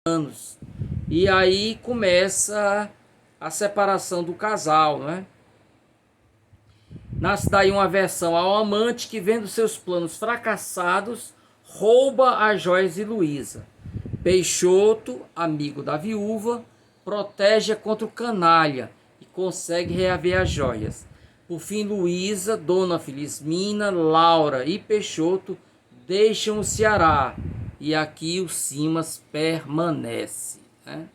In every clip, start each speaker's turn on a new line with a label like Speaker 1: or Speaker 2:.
Speaker 1: anos. E aí começa a separação do casal, né? Nasce daí uma versão ao amante que, vendo seus planos fracassados, rouba as joias de Luísa. Peixoto, amigo da viúva, protege-a contra o canalha e consegue reaver as joias. Por fim, Luísa, Dona Felizmina, Laura e Peixoto deixam o Ceará e aqui o Simas permanece, né?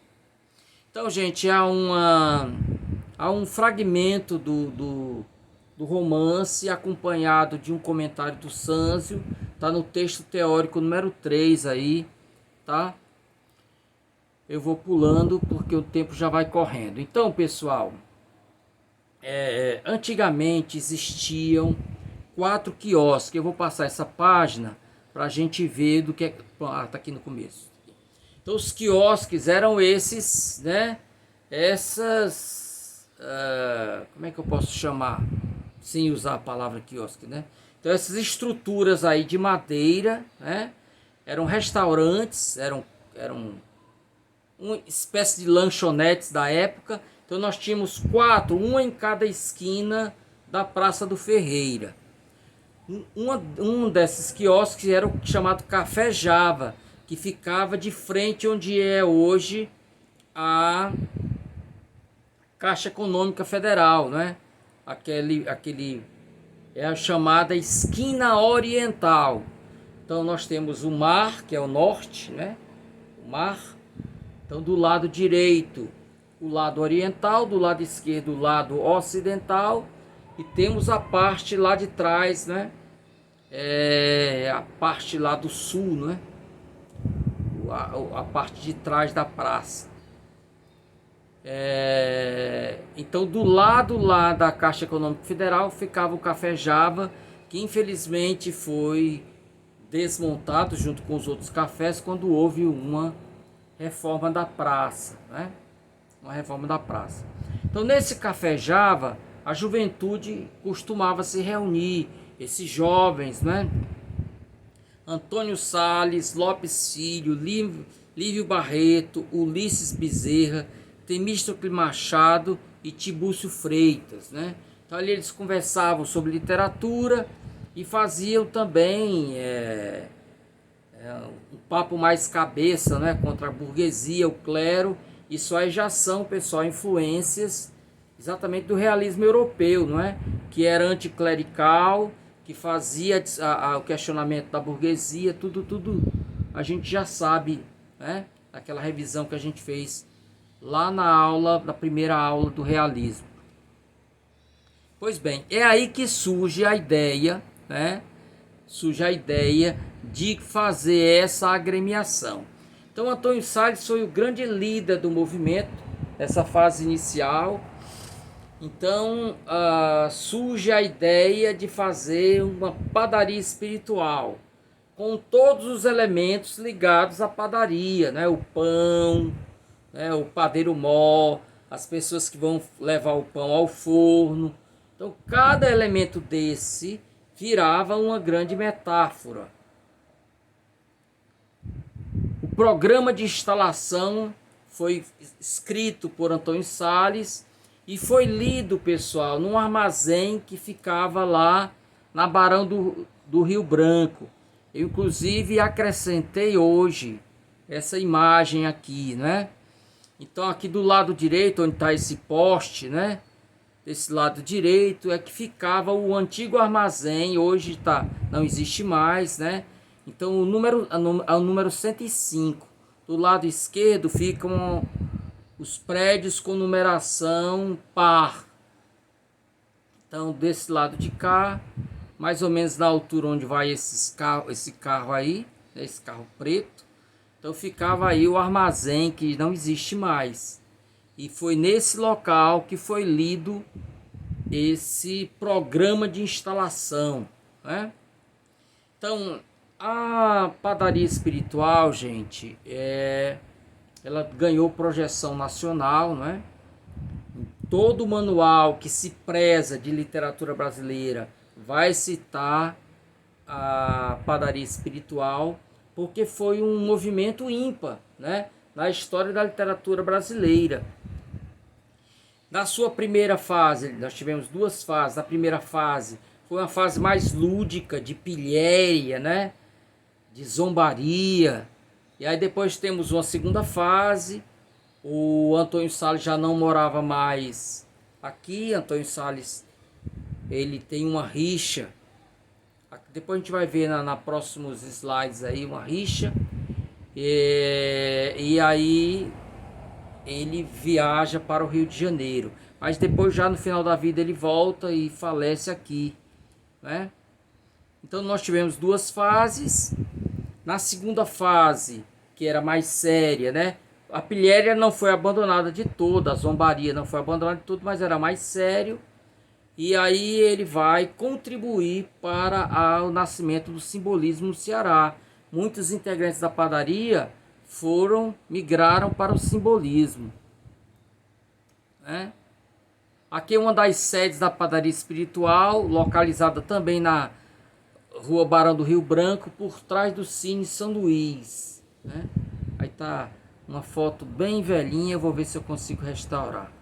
Speaker 1: Então, gente, há um fragmento do romance acompanhado de um comentário do Sâncio, tá no texto teórico número 3 aí, tá? Eu vou pulando porque o tempo já vai correndo. Então, pessoal, antigamente existiam 4 quiosques. Eu vou passar essa página para a gente ver do que é. Ah, tá aqui no começo. Então, os quiosques eram esses, né? Essas. Como é que eu posso chamar? Sem usar a palavra quiosque, né? Então, essas estruturas aí de madeira, né? Eram restaurantes, eram uma espécie de lanchonetes da época. Então nós tínhamos 4, uma em cada esquina da Praça do Ferreira. Um desses quiosques era o chamado Café Java, que ficava de frente onde é hoje a Caixa Econômica Federal, né? Aquele é a chamada esquina oriental. Então nós temos o mar, que é o norte, né? O mar. Então, do lado direito, o lado oriental, do lado esquerdo, o lado ocidental, e temos a parte lá de trás, né? A parte lá do sul, né? A parte de trás da praça. Então, do lado lá da Caixa Econômica Federal ficava o Café Java, que infelizmente foi desmontado junto com os outros cafés quando houve uma reforma da praça, né? Uma reforma da praça. Então, nesse Café Java, a juventude costumava se reunir, esses jovens, né? Antônio Salles, Lopes Filho, Lívio Barreto, Ulisses Bezerra, Temístocle Machado e Tibúcio Freitas, né? Então, ali eles conversavam sobre literatura e faziam também um papo mais cabeça, né, contra a burguesia, o clero. Isso aí já são, pessoal, influências exatamente do realismo europeu, não é? Que era anticlerical, que fazia o questionamento da burguesia, tudo a gente já sabe, né? Aquela revisão que a gente fez lá na primeira aula do realismo. Pois bem, é aí que surge a ideia, né? Surge a ideia de fazer essa agremiação. Então, Antônio Salles foi o grande líder do movimento nessa fase inicial. Então, surge a ideia de fazer uma padaria espiritual, com todos os elementos ligados à padaria, né? O pão, né? O padeiro mó, as pessoas que vão levar o pão ao forno. Então, cada elemento desse virava uma grande metáfora. O programa de instalação foi escrito por Antônio Salles e foi lido, pessoal, num armazém que ficava lá na Barão do Rio Branco. Eu, inclusive, acrescentei hoje essa imagem aqui, né? Então, aqui do lado direito, onde está esse poste, né? Desse lado direito é que ficava o antigo armazém, hoje não existe mais, né? Então o número 105. Do lado esquerdo ficam os prédios com numeração par. Então desse lado de cá, mais ou menos na altura onde vai esse carro aí, né? Esse carro preto. Então ficava aí o armazém que não existe mais. E foi nesse local que foi lido esse programa de instalação, né? Então, a padaria espiritual, gente, ela ganhou projeção nacional, né? Todo manual que se preza de literatura brasileira vai citar a padaria espiritual, porque foi um movimento ímpar, né? na história da literatura brasileira. Na sua primeira fase, nós tivemos duas fases. A primeira fase foi uma fase mais lúdica, de pilhéria, né? De zombaria. E aí depois temos uma segunda fase. O Antônio Salles já não morava mais aqui. Antônio Salles, ele tem uma rixa. Depois a gente vai ver na próximos slides aí uma rixa. E aí ele viaja para o Rio de Janeiro. Mas depois, já no final da vida, ele volta e falece aqui, né? Então nós tivemos duas fases. Na segunda fase, que era mais séria, né? A pilhéria não foi abandonada de toda, a zombaria não foi abandonada de tudo, mas era mais sério. E aí ele vai contribuir para o nascimento do simbolismo no Ceará. Muitos integrantes da padaria migraram para o simbolismo, né? Aqui é uma das sedes da padaria espiritual, localizada também na Rua Barão do Rio Branco, por trás do Cine São Luís, né? Aí tá uma foto bem velhinha, eu vou ver se eu consigo restaurar.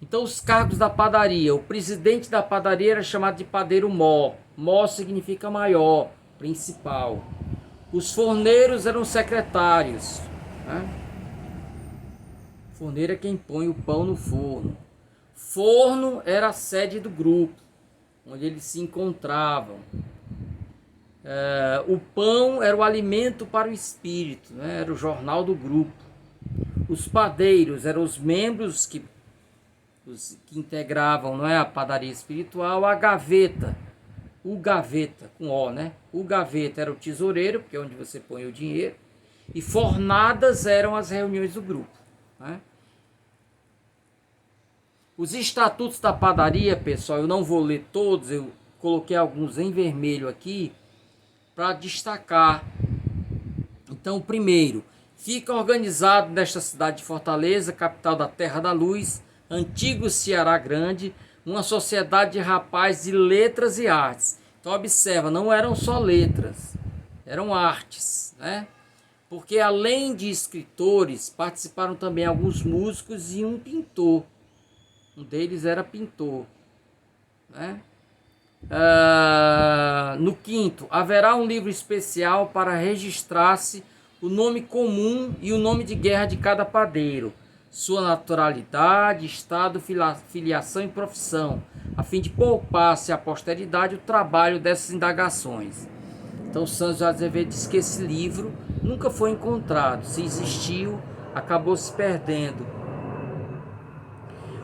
Speaker 1: Então, os cargos da padaria: o presidente da padaria era chamado de padeiro mó. Mó significa maior, principal. Os forneiros eram secretários, né? Forneiro é quem põe o pão no forno. Forno era a sede do grupo, onde eles se encontravam. O pão era o alimento para o espírito, né? Era o jornal do grupo. Os padeiros eram os membros que integravam, não é, a padaria espiritual. A gaveta, o gaveta com O, né? O gaveta era o tesoureiro, porque é onde você põe o dinheiro. E fornadas eram as reuniões do grupo, né? Os estatutos da padaria, pessoal, eu não vou ler todos, eu coloquei alguns em vermelho aqui para destacar. Então, o primeiro: fica organizado nesta cidade de Fortaleza, capital da Terra da Luz, antigo Ceará Grande, uma sociedade de rapazes de letras e artes. Então observa, não eram só letras, eram artes, né? Porque além de escritores, participaram também alguns músicos e um pintor. Um deles era pintor, né? No quinto, haverá um livro especial para registrar-se o nome comum e o nome de guerra de cada padeiro, sua naturalidade, estado, filiação e profissão, a fim de poupar-se à posteridade o trabalho dessas indagações. Então Santos de Azevedo diz que esse livro nunca foi encontrado. Se existiu, acabou se perdendo.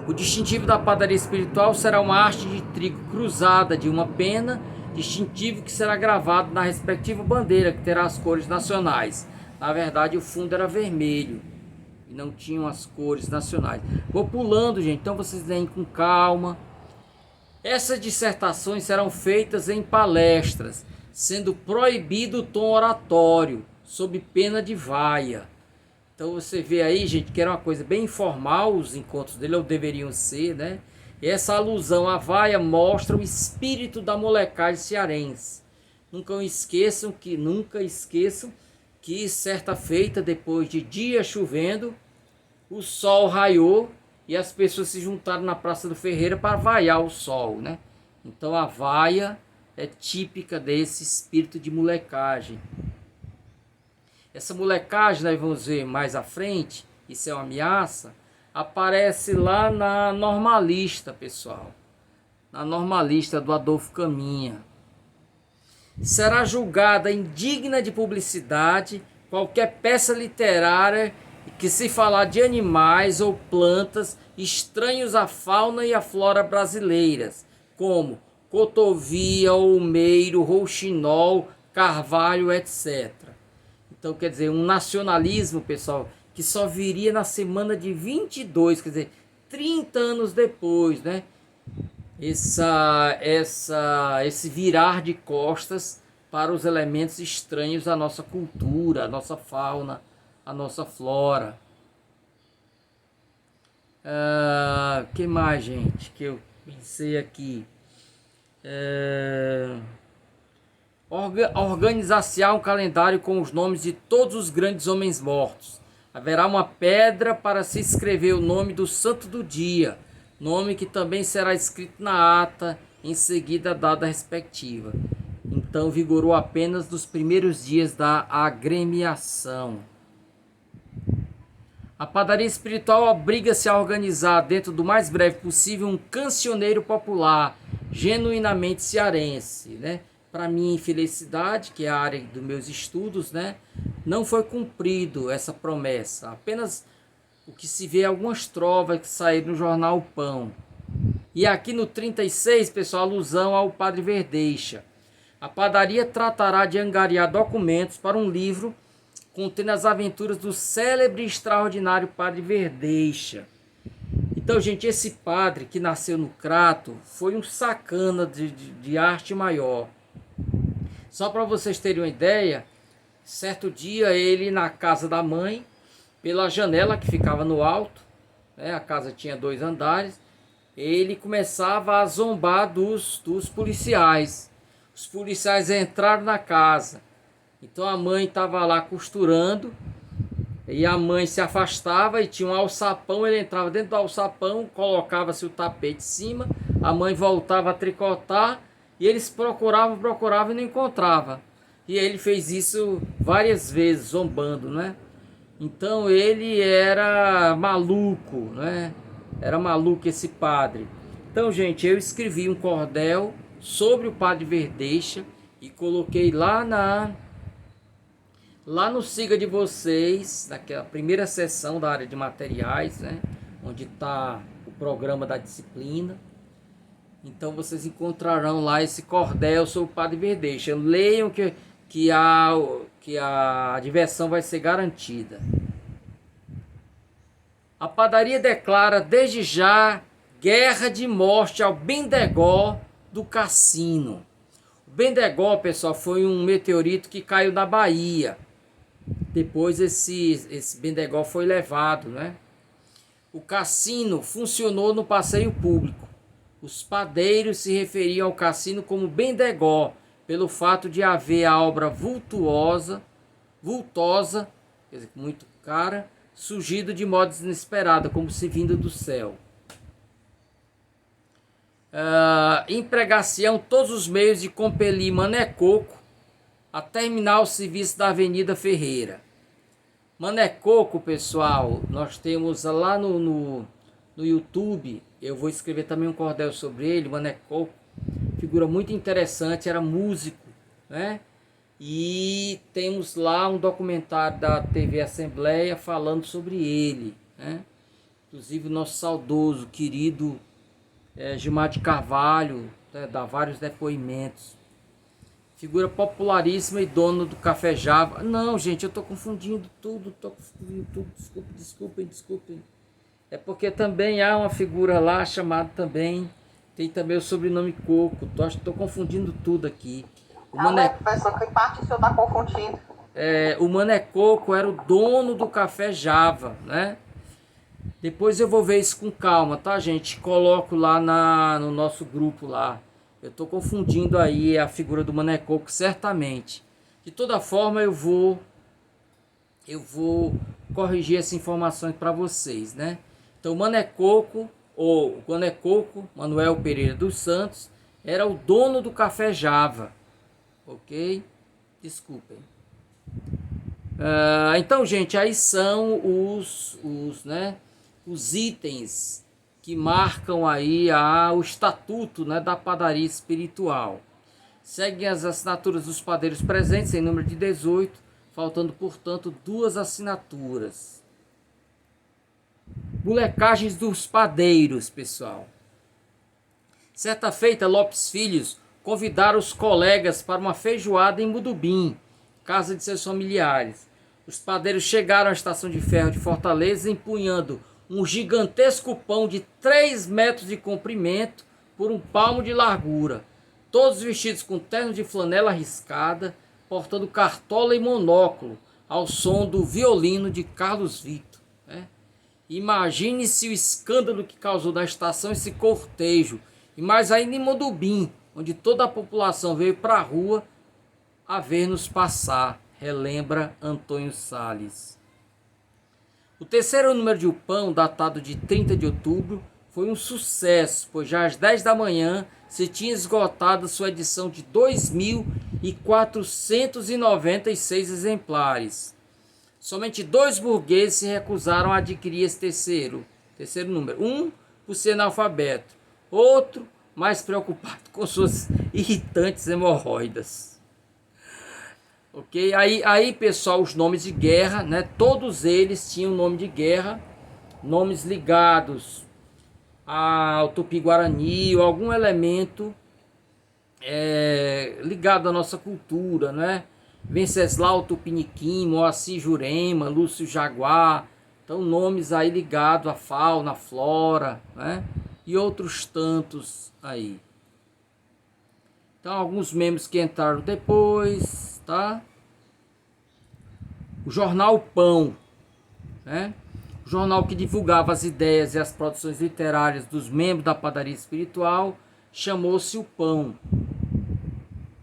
Speaker 1: O distintivo da padaria espiritual será uma haste de trigo cruzada de uma pena, distintivo que será gravado na respectiva bandeira, que terá as cores nacionais. Na verdade, o fundo era vermelho e não tinham as cores nacionais. Vou pulando, gente, então vocês leem com calma. Essas dissertações serão feitas em palestras, sendo proibido o tom oratório, sob pena de vaia. Então você vê aí, gente, que era uma coisa bem informal, os encontros dele, ou deveriam ser, né? E essa alusão à vaia mostra o espírito da molecagem cearense. Nunca esqueçam que certa feita, depois de dia chovendo, o sol raiou e as pessoas se juntaram na Praça do Ferreira para vaiar o sol, né? Então a vaia é típica desse espírito de molecagem. Essa molecagem, nós vamos ver mais à frente, isso é uma ameaça, aparece lá na Normalista, pessoal. Na Normalista do Adolfo Caminha. Será julgada indigna de publicidade qualquer peça literária que se falar de animais ou plantas estranhos à fauna e à flora brasileiras, como cotovia, olmeiro, rouxinol, carvalho, etc. Então, quer dizer, um nacionalismo, pessoal, que só viria na semana de 22, quer dizer, 30 anos depois, né? Esse virar de costas para os elementos estranhos à nossa cultura, à nossa fauna, à nossa flora. Que mais, gente, que eu pensei aqui? Organizar-se um calendário com os nomes de todos os grandes homens mortos, haverá uma pedra para se escrever o nome do santo do dia, nome que também será escrito na ata, em seguida dada a respectiva. Então vigorou apenas nos primeiros dias da agremiação. A padaria espiritual obriga-se a organizar, dentro do mais breve possível, um cancioneiro popular, genuinamente cearense, né? Para minha infelicidade, que é a área dos meus estudos, né? Não foi cumprido essa promessa. Apenas o que se vê algumas trovas que saíram no jornal O Pão. E aqui no 36, pessoal, alusão ao Padre Verdeixa. A padaria tratará de angariar documentos para um livro contendo as aventuras do célebre e extraordinário Padre Verdeixa. Então, gente, esse padre que nasceu no Crato foi um sacana de arte maior. Só para vocês terem uma ideia, certo dia ele na casa da mãe, pela janela que ficava no alto, né, a casa tinha 2 andares, ele começava a zombar dos policiais. Os policiais entraram na casa. Então a mãe estava lá costurando, e a mãe se afastava e tinha um alçapão, ele entrava dentro do alçapão, colocava-se o tapete em cima, a mãe voltava a tricotar, e eles procuravam e não encontravam. E ele fez isso várias vezes, zombando, né? Então ele era maluco, né? Era maluco esse padre. Então, gente, eu escrevi um cordel sobre o Padre Verdeixa e coloquei lá no Siga de Vocês, naquela primeira seção da área de materiais, né? Onde está o programa da disciplina. Então vocês encontrarão lá esse cordel sobre o Padre Verdeixa. Leiam que a diversão vai ser garantida. A padaria declara desde já guerra de morte ao Bendegó do Cassino. O Bendegó, pessoal, foi um meteorito que caiu na Bahia. Depois esse Bendegó foi levado, né? O cassino funcionou no passeio público. Os padeiros se referiam ao cassino como Bendegó, pelo fato de haver a obra vultosa, quer dizer, muito cara, surgido de modo inesperado, como se vindo do céu. Empregar-se-ão todos os meios de compelir Mané Coco a terminar o serviço da Avenida Ferreira. Mané Coco, pessoal, nós temos lá no YouTube, eu vou escrever também um cordel sobre ele. Mané Coco, figura muito interessante, era músico, né? E temos lá um documentário da TV Assembleia falando sobre ele, né? Inclusive o nosso saudoso, querido Gilmar de Carvalho, né, dá vários depoimentos. Figura popularíssima e dono do Café Java. Não, gente, eu tô confundindo tudo. Desculpem. É porque também há uma figura lá chamada também, tem também o sobrenome Coco. Tô confundindo tudo aqui.
Speaker 2: Professor, que parte o senhor tá confundindo?
Speaker 1: O Mané Coco era o dono do Café Java, né? Depois eu vou ver isso com calma, tá, gente? Coloco lá no nosso grupo lá. Eu tô confundindo aí a figura do Mané Coco, certamente. De toda forma, eu vou corrigir essas informações para vocês, né? Então, o Mané Coco, ou Mané Coco, Manuel Pereira dos Santos, era o dono do Café Java, ok? Desculpem. Então, gente, aí são os itens que marcam aí o estatuto, né, da padaria espiritual. Seguem as assinaturas dos padeiros presentes, em número de 18, faltando, portanto, 2 assinaturas. Molecagens dos padeiros, pessoal. Certa feita, Lopes Filhos convidaram os colegas para uma feijoada em Mudubim, casa de seus familiares. Os padeiros chegaram à estação de ferro de Fortaleza empunhando um gigantesco pão de 3 metros de comprimento por 1 palmo de largura, todos vestidos com ternos de flanela riscada, portando cartola e monóculo, ao som do violino de Carlos Vitor, né? Imagine-se o escândalo que causou na estação esse cortejo, e mais ainda em Modubim, onde toda a população veio para a rua a ver-nos passar, relembra Antônio Salles. O terceiro número de O Pão, datado de 30 de outubro, foi um sucesso, pois já às 10 da manhã se tinha esgotado sua edição de 2.496 exemplares. Somente 2 burgueses se recusaram a adquirir esse terceiro número. Um por ser analfabeto, outro mais preocupado com suas irritantes hemorroidas. Ok? Aí, pessoal, os nomes de guerra, né? Todos eles tinham nome de guerra, nomes ligados ao Tupi-Guarani ou algum elemento ligado à nossa cultura, né? Venceslau Tupiniquim, Moacir Jurema, Lúcio Jaguar. Então, nomes aí ligados à fauna, à flora, né? E outros tantos aí. Então, alguns membros que entraram depois, tá? O jornal Pão, né? O jornal que divulgava as ideias e as produções literárias dos membros da padaria espiritual, chamou-se O Pão.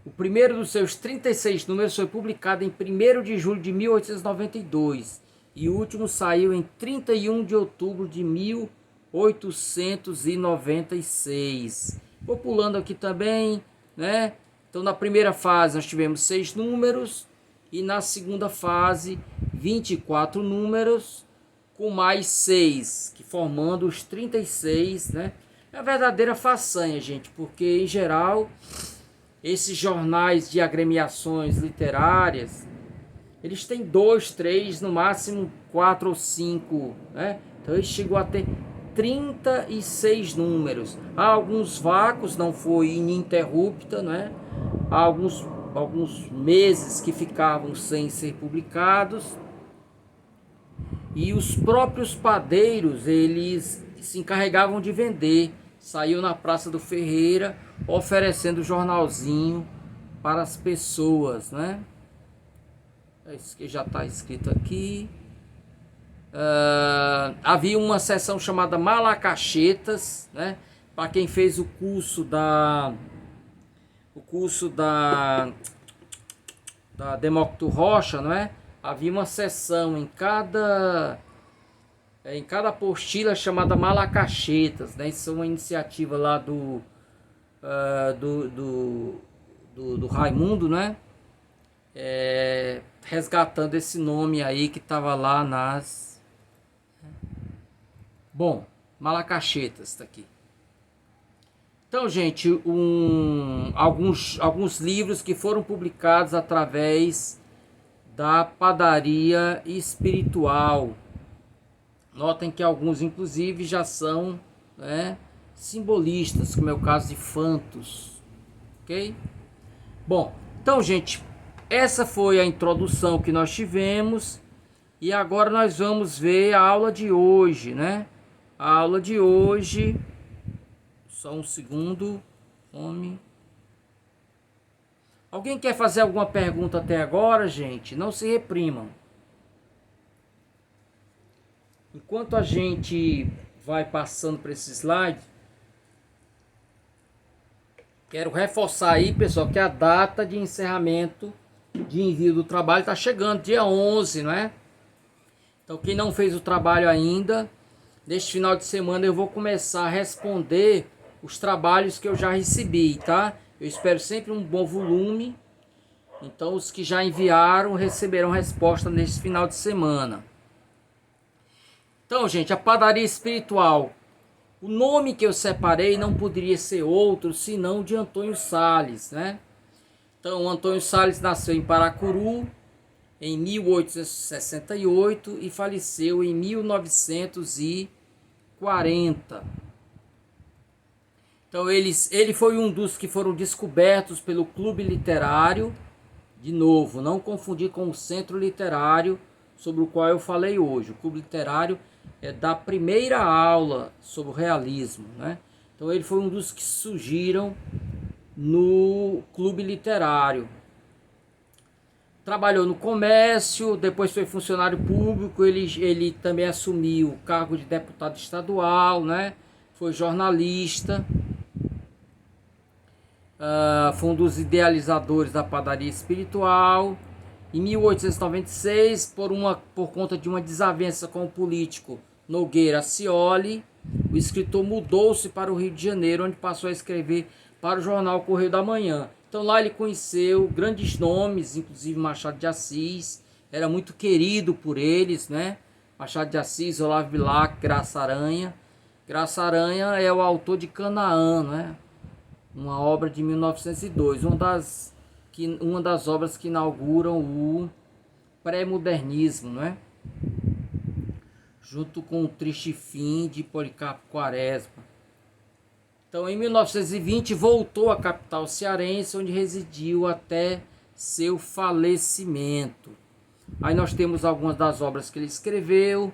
Speaker 1: O primeiro dos seus 36 números foi publicado em 1º de julho de 1892 e o último saiu em 31 de outubro de 1896. Vou pulando aqui também, né? Então, na primeira fase nós tivemos 6 números e na segunda fase 24 números com mais 6, que formando os 36, né? É uma verdadeira façanha, gente, porque em geral esses jornais de agremiações literárias, eles têm 2, 3, no máximo 4 ou 5, né? Então eles chegou a ter 36 números. Há alguns vácuos, não foi ininterrupta, né? Há alguns meses que ficavam sem ser publicados. E os próprios padeiros, eles se encarregavam de vender. Saiu na Praça do Ferreira, oferecendo jornalzinho para as pessoas, né? Isso que já está escrito aqui. Havia uma seção chamada Malacachetas, né? Para quem fez o curso da Demócrito Rocha, não é? Havia uma seção em cada apostila chamada Malacachetas, né? Isso é uma iniciativa lá do Raimundo, né? Resgatando esse nome aí que estava lá nas... Bom, Malacachetas está aqui. Então, gente, alguns livros que foram publicados através da padaria espiritual. Notem que alguns, inclusive, já são, né, simbolistas, como é o caso de Fantos. Ok? Bom, então, gente, essa foi a introdução que nós tivemos. E agora nós vamos ver a aula de hoje, né? A aula de hoje... Só um segundo. Fome. Alguém quer fazer alguma pergunta até agora, gente? Não se reprimam. Enquanto a gente vai passando para esse slide, quero reforçar aí, pessoal, que a data de encerramento de envio do trabalho está chegando, dia 11, não é? Então, quem não fez o trabalho ainda, neste final de semana eu vou começar a responder os trabalhos que eu já recebi, tá? Eu espero sempre um bom volume. Então, os que já enviaram receberão resposta neste final de semana. Então, gente, a padaria espiritual. O nome que eu separei não poderia ser outro senão de Antônio Sales, né? Então, Antônio Sales nasceu em Paracuru em 1868 e faleceu em 1940. Então ele foi um dos que foram descobertos pelo Clube Literário, de novo, não confundir com o Centro Literário, sobre o qual eu falei hoje. O Clube Literário é da primeira aula sobre o realismo, né? Então ele foi um dos que surgiram no Clube Literário. Trabalhou no comércio, depois foi funcionário público, ele também assumiu o cargo de deputado estadual, né? Foi jornalista. Foi um dos idealizadores da padaria espiritual Em 1896, por conta de uma desavença com o político Nogueira Scioli, o escritor mudou-se para o Rio de Janeiro, onde passou a escrever para o jornal Correio da Manhã. Então lá ele conheceu grandes nomes, inclusive Machado de Assis, era muito querido por eles, né? Machado de Assis, Olavo Bilac, Graça Aranha. Graça Aranha é o autor de Canaã, né? Uma obra de 1902, uma das obras que inauguram o pré-modernismo, né? Junto com o Triste Fim de Policarpo Quaresma. Então, em 1920, voltou à capital cearense, onde residiu até seu falecimento. Aí nós temos algumas das obras que ele escreveu: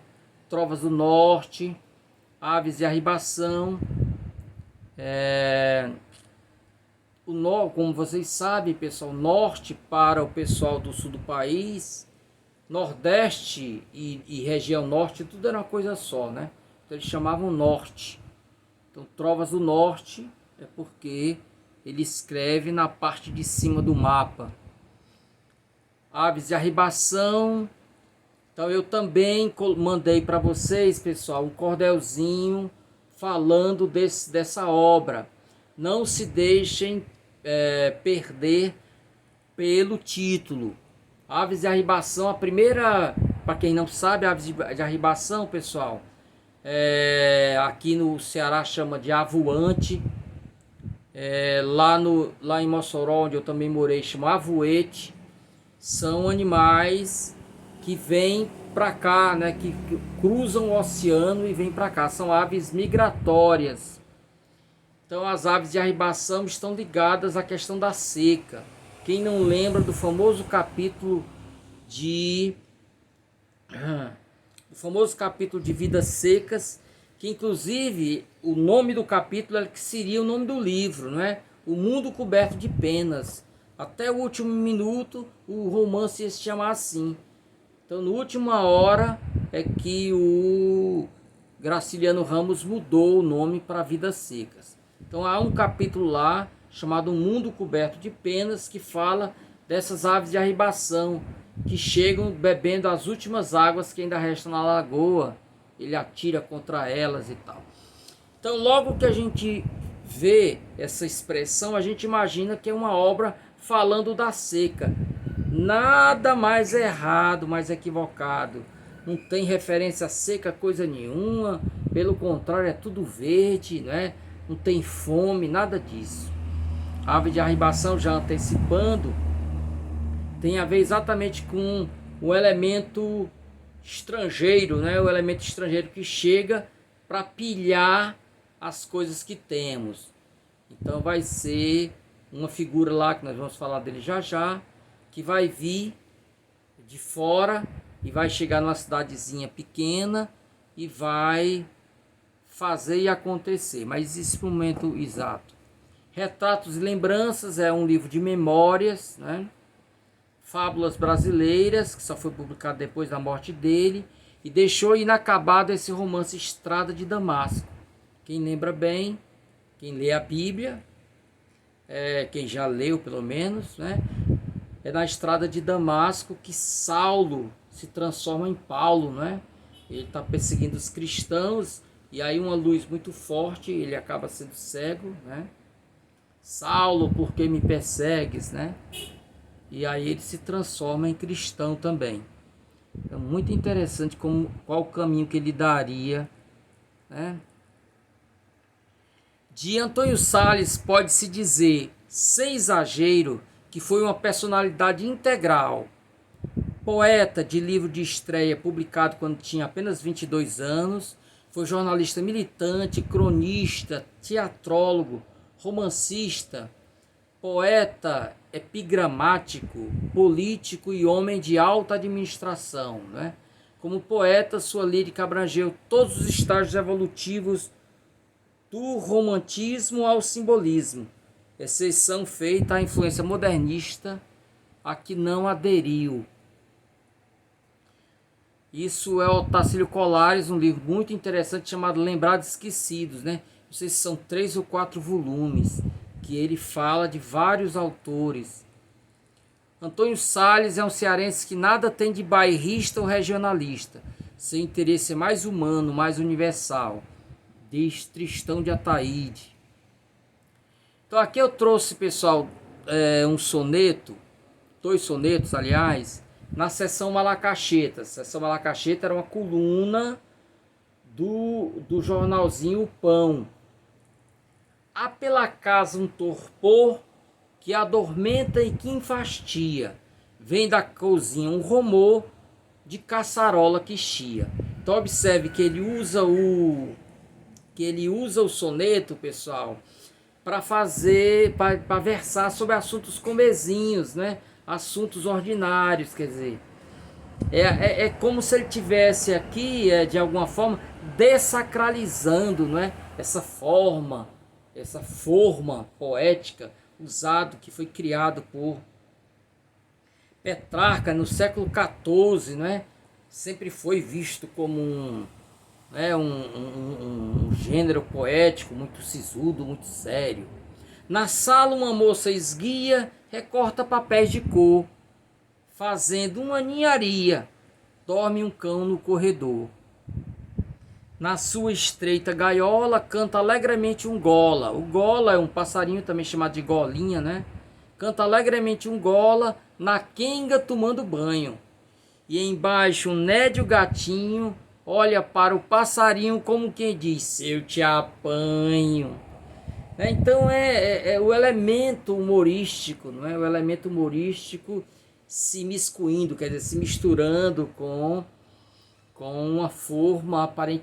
Speaker 1: Trovas do Norte, Aves de Arribação. Como vocês sabem, pessoal, norte para o pessoal do sul do país, nordeste e região norte, tudo era uma coisa só, né? Então eles chamavam norte. Então, Trovas do Norte é porque ele escreve na parte de cima do mapa. Aves de Arribação. Então, eu também mandei para vocês, pessoal, um cordelzinho falando dessa obra. Não se deixem perder pelo título. Aves de Arribação, a primeira, para quem não sabe, Aves de Arribação, pessoal, aqui no Ceará chama de avoante, lá em Mossoró, onde eu também morei, chama avoete. São animais que vêm para cá, né, que cruzam o oceano e vêm para cá, são aves migratórias. Então as aves de arribação estão ligadas à questão da seca. Quem não lembra do famoso capítulo de Vidas Secas, que inclusive o nome do capítulo é que seria o nome do livro, não é? O Mundo Coberto de Penas. Até o último minuto o romance ia se chamar assim. Então, na última hora é que o Graciliano Ramos mudou o nome para Vidas Secas. Então, há um capítulo lá chamado Mundo Coberto de Penas que fala dessas aves de arribação que chegam bebendo as últimas águas que ainda restam na lagoa. Ele atira contra elas e tal. Então, logo que a gente vê essa expressão, a gente imagina que é uma obra falando da seca. Nada mais errado, mais equivocado. Não tem referência a seca coisa nenhuma. Pelo contrário, é tudo verde, né? Não tem fome, nada disso. A ave de arribação, já antecipando, tem a ver exatamente com o elemento estrangeiro, né? O elemento estrangeiro que chega para pilhar as coisas que temos. Então vai ser uma figura lá, que nós vamos falar dele já já, que vai vir de fora e vai chegar numa cidadezinha pequena e vai fazer e acontecer. Mas esse momento exato. Retratos e Lembranças é um livro de memórias, né? Fábulas Brasileiras, que só foi publicado depois da morte dele, e deixou inacabado esse romance Estrada de Damasco. Quem lembra bem, quem lê a Bíblia, quem já leu pelo menos, né? É na Estrada de Damasco que Saulo se transforma em Paulo, né? Ele está perseguindo os cristãos e aí uma luz muito forte, ele acaba sendo cego, né? Saulo, por que me persegues, né? E aí ele se transforma em cristão também. É muito interessante qual o caminho que ele daria, né? De Antônio Salles pode-se dizer, sem exagero, que foi uma personalidade integral. Poeta de livro de estreia publicado quando tinha apenas 22 anos, foi jornalista militante, cronista, teatrólogo, romancista, poeta epigramático, político e homem de alta administração, né? Como poeta, sua lírica abrangeu todos os estágios evolutivos do romantismo ao simbolismo, exceção feita à influência modernista a que não aderiu. Isso é o Otacílio Colares, um livro muito interessante chamado Lembrados Esquecidos, né? Não sei se são 3 ou 4 volumes, que ele fala de vários autores. Antônio Salles é um cearense que nada tem de bairrista ou regionalista. Seu interesse é mais humano, mais universal. Diz Tristão de Ataíde. Então aqui eu trouxe, pessoal, um soneto, 2 sonetos, aliás, na Seção Malacacheta. A Seção Malacacheta era uma coluna do jornalzinho O Pão. Há pela casa um torpor que adormenta e que enfastia. Vem da cozinha um rumor de caçarola que chia. Então observe que ele usa o soneto, pessoal, para versar sobre assuntos comezinhos, né? Assuntos ordinários, quer dizer. É como se ele tivesse aqui, de alguma forma, dessacralizando, né? Essa forma poética que foi criado por Petrarca no século XIV, né? Sempre foi visto como um gênero poético muito sisudo, muito sério. Na sala uma moça esguia, recorta papéis de cor, fazendo uma ninharia, dorme um cão no corredor. Na sua estreita gaiola canta alegremente um gola. O gola é um passarinho também chamado de golinha, né? Canta alegremente um gola na quenga tomando banho. E embaixo um nédio gatinho olha para o passarinho como quem diz: eu te apanho. Então é o elemento humorístico, não é? O elemento humorístico se miscuindo, quer dizer, se misturando com uma forma aparentemente